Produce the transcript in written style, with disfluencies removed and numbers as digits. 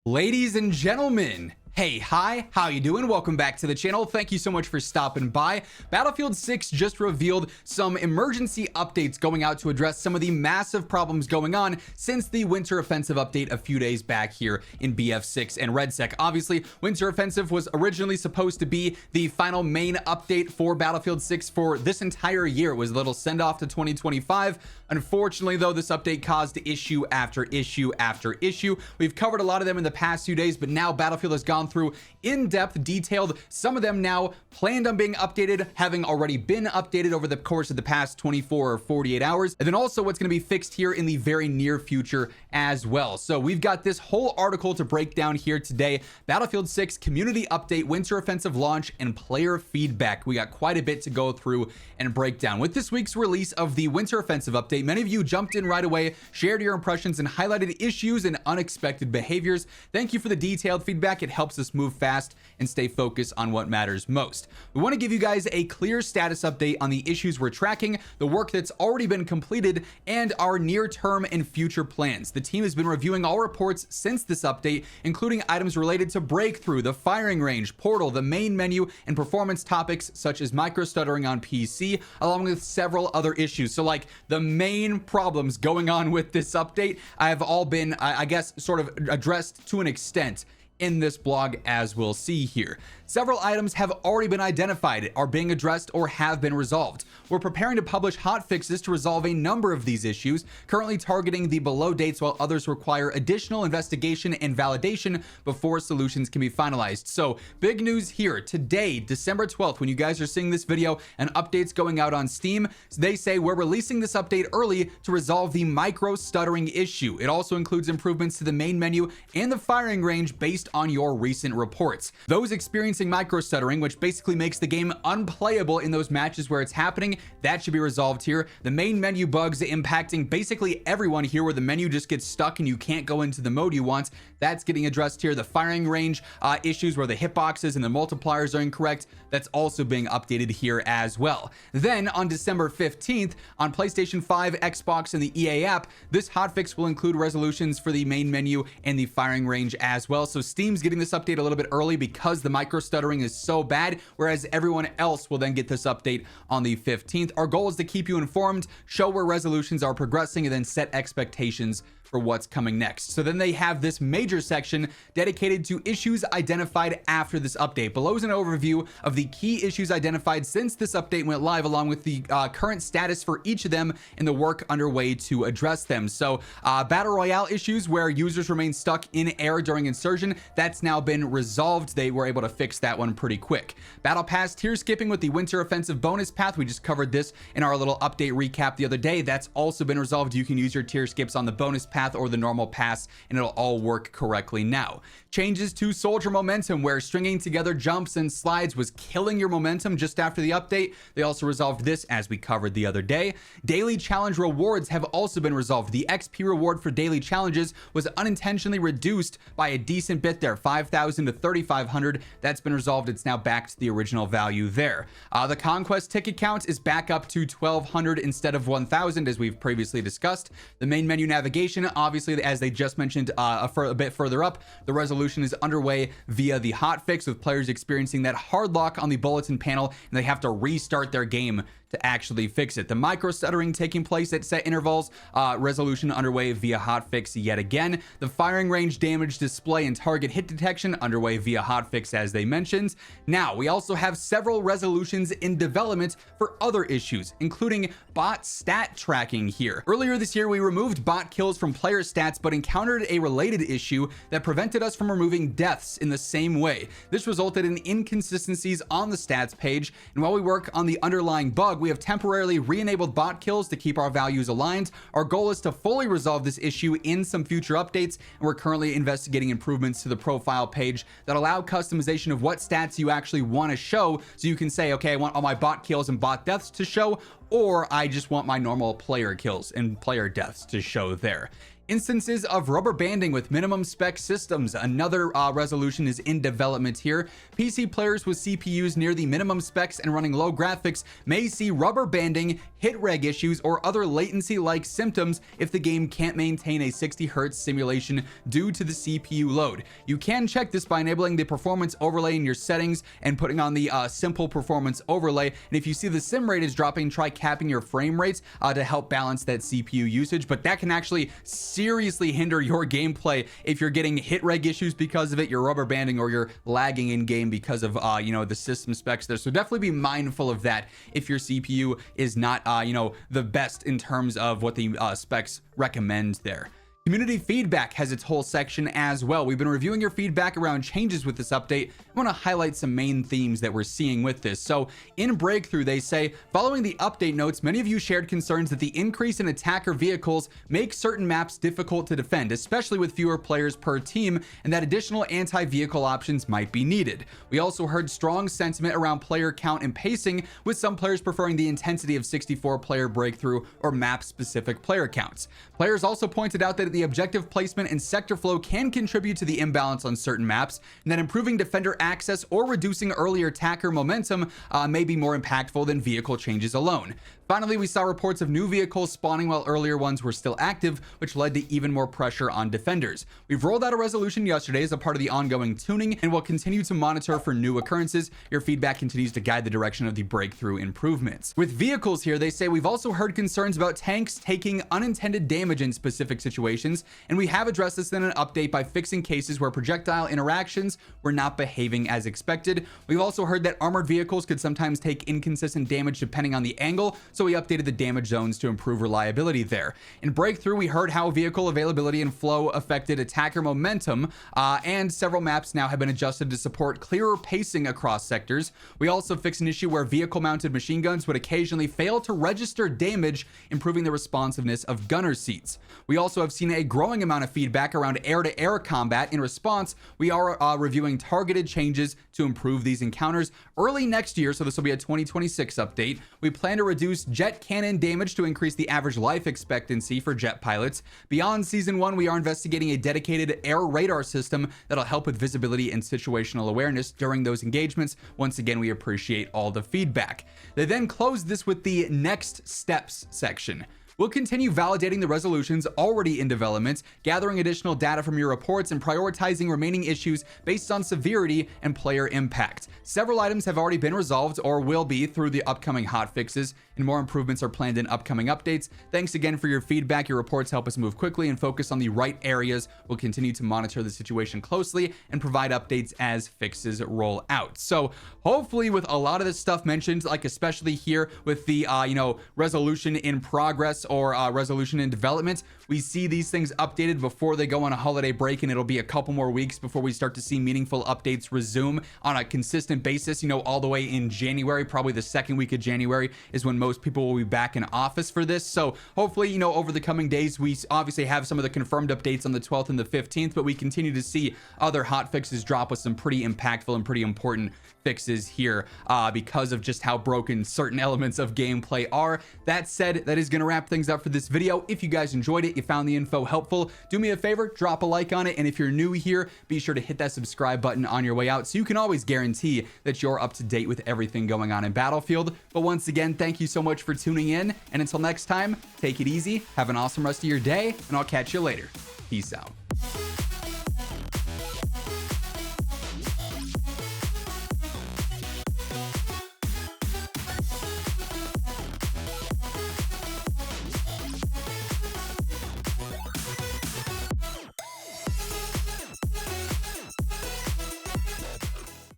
Ladies and gentlemen, hey, hi, how you doing? Welcome back to the channel. Thank you so much for stopping by. Battlefield 6 just revealed some emergency updates going out to address some of the massive problems going on since the Winter Offensive update a few days back here in BF6 and REDSEC. Obviously, Winter Offensive was originally supposed to be the final main update for Battlefield 6 for this entire year. It was a little send-off to 2025. Unfortunately, though, this update caused issue after issue after issue. We've covered a lot of them in the past few days, but now Battlefield has gone through in-depth, detailed, some of them now planned on being updated, having already been updated over the course of the past 24 or 48 hours, and then also what's going to be fixed here in the very near future as well. So we've got this whole article to break down here today. Battlefield 6 community update, Winter Offensive launch, and player feedback. We got quite a bit to go through and break down. With this week's release of the Winter Offensive update, many of you jumped in right away, shared your impressions, and highlighted issues and unexpected behaviors. Thank you for the detailed feedback. It helps us move fast and stay focused on what matters most. We want to give you guys a clear status update on the issues we're tracking, the work that's already been completed, and our near-term and future plans. The team has been reviewing all reports since this update, including items related to breakthrough, the firing range, portal, the main menu, and performance topics such as micro-stuttering on PC, along with several other issues. So like the main problems going on with this update have all been, I guess, sort of addressed to an extent in this blog, as we'll see here. Several items have already been identified, are being addressed, or have been resolved. We're preparing to publish hotfixes to resolve a number of these issues, currently targeting the below dates, while others require additional investigation and validation before solutions can be finalized. So big news here today, December 12th, when you guys are seeing this video and updates going out on Steam, they say we're releasing this update early to resolve the micro stuttering issue. It also includes improvements to the main menu and the firing range based on your recent reports. Those experiencing micro stuttering, which basically makes the game unplayable in those matches where it's happening, that should be resolved here. The main menu bugs impacting basically everyone here, where the menu just gets stuck and you can't go into the mode you want, that's getting addressed here. The firing range issues where the hitboxes and the multipliers are incorrect, that's also being updated here as well. Then on December 15th, on PlayStation 5, Xbox, and the EA app, this hotfix will include resolutions for the main menu and the firing range as well. So Steam's getting this update a little bit early because the micro stuttering is so bad, whereas everyone else will then get this update on the 15th. Our goal is to keep you informed, show where resolutions are progressing, and then set expectations for what's coming next. So then they have this major section dedicated to issues identified after this update. Below is an overview of the key issues identified since this update went live, along with the current status for each of them and the work underway to address them. So battle royale issues where users remain stuck in air during insertion, that's now been resolved. They were able to fix that one pretty quick. Battle pass tier skipping with the Winter Offensive bonus path, we just covered this in our little update recap the other day. That's also been resolved. You can use your tier skips on the bonus path or the normal pass, and it'll all work correctly now. Changes to soldier momentum, where stringing together jumps and slides was killing your momentum just after the update. They also resolved this, as we covered the other day. Daily challenge rewards have also been resolved. The XP reward for daily challenges was unintentionally reduced by a decent bit there, 5,000 to 3,500. That's been resolved. It's now back to the original value there. The conquest ticket count is back up to 1,200 instead of 1,000, as we've previously discussed. The main menu navigation, obviously, as they just mentioned a bit further up, the resolution is underway via the hotfix, with players experiencing that hard lock on the bulletin panel, and they have to restart their game to actually fix it. The micro stuttering taking place at set intervals, resolution underway via hotfix yet again. The firing range damage display and target hit detection underway via hotfix, as they mentioned. Now, we also have several resolutions in development for other issues, including bot stat tracking here. Earlier this year, we removed bot kills from player stats, but encountered a related issue that prevented us from removing deaths in the same way. This resulted in inconsistencies on the stats page, and while we work on the underlying bug, we have temporarily re-enabled bot kills to keep our values aligned. Our goal is to fully resolve this issue in some future updates, and we're currently investigating improvements to the profile page that allow customization of what stats you actually want to show, so you can say, okay, I want all my bot kills and bot deaths to show, or I just want my normal player kills and player deaths to show there. Instances of rubber banding with minimum spec systems. Another resolution is in development here. PC players with CPUs near the minimum specs and running low graphics may see rubber banding, hit reg issues, or other latency-like symptoms if the game can't maintain a 60 Hz simulation due to the CPU load. You can check this by enabling the performance overlay in your settings and putting on the simple performance overlay. And if you see the sim rate is dropping, try capping your frame rates to help balance that CPU usage. But that can actually seriously hinder your gameplay if you're getting hit reg issues because of it, you're rubber banding, or you're lagging in game because of the system specs there. So definitely be mindful of that if your CPU is not the best in terms of what the specs recommend there. Community feedback has its whole section as well. We've been reviewing your feedback around changes with this update. I want to highlight some main themes that we're seeing with this. So in Breakthrough, they say, following the update notes, many of you shared concerns that the increase in attacker vehicles make certain maps difficult to defend, especially with fewer players per team, and that additional anti-vehicle options might be needed. We also heard strong sentiment around player count and pacing, with some players preferring the intensity of 64-player Breakthrough or map-specific player counts. Players also pointed out that the objective placement and sector flow can contribute to the imbalance on certain maps, and that improving defender access or reducing earlier attacker momentum may be more impactful than vehicle changes alone. Finally, we saw reports of new vehicles spawning while earlier ones were still active, which led to even more pressure on defenders. We've rolled out a resolution yesterday as a part of the ongoing tuning, and will continue to monitor for new occurrences. Your feedback continues to guide the direction of the Breakthrough improvements. With vehicles here, they say, we've also heard concerns about tanks taking unintended damage in specific situations, and we have addressed this in an update by fixing cases where projectile interactions were not behaving as expected. We've also heard that armored vehicles could sometimes take inconsistent damage depending on the angle, so we updated the damage zones to improve reliability there. In Breakthrough, we heard how vehicle availability and flow affected attacker momentum, and several maps now have been adjusted to support clearer pacing across sectors. We also fixed an issue where vehicle-mounted machine guns would occasionally fail to register damage, improving the responsiveness of gunner seats. We also have seen a growing amount of feedback around air-to-air combat. In response, we are reviewing targeted changes to improve these encounters early next year, so this will be a 2026 update. We plan to reduce jet cannon damage to increase the average life expectancy for jet pilots. Beyond Season 1, we are investigating a dedicated air radar system that'll help with visibility and situational awareness during those engagements. Once again, we appreciate all the feedback. They then close this with the next steps section. We'll continue validating the resolutions already in development, gathering additional data from your reports, and prioritizing remaining issues based on severity and player impact. Several items have already been resolved or will be through the upcoming hotfixes, and more improvements are planned in upcoming updates. Thanks again for your feedback. Your reports help us move quickly and focus on the right areas. We'll continue to monitor the situation closely and provide updates as fixes roll out. So hopefully, with a lot of this stuff mentioned, like especially here with the resolution in progress or resolution in development, we see these things updated before they go on a holiday break, and it'll be a couple more weeks before we start to see meaningful updates resume on a consistent basis, all the way in January. Probably the second week of January is when most people will be back in office for this. So hopefully, over the coming days, we obviously have some of the confirmed updates on the 12th and the 15th, but we continue to see other hot fixes drop with some pretty impactful and pretty important fixes here because of just how broken certain elements of gameplay are. That said, that is going to wrap things up for this video. If you guys enjoyed it, you found the info helpful, do me a favor, drop a like on it, and if you're new here, be sure to hit that subscribe button on your way out so you can always guarantee that you're up to date with everything going on in Battlefield. But once again, thank you so much for tuning in, and until next time, take it easy, have an awesome rest of your day, and I'll catch you later. Peace out.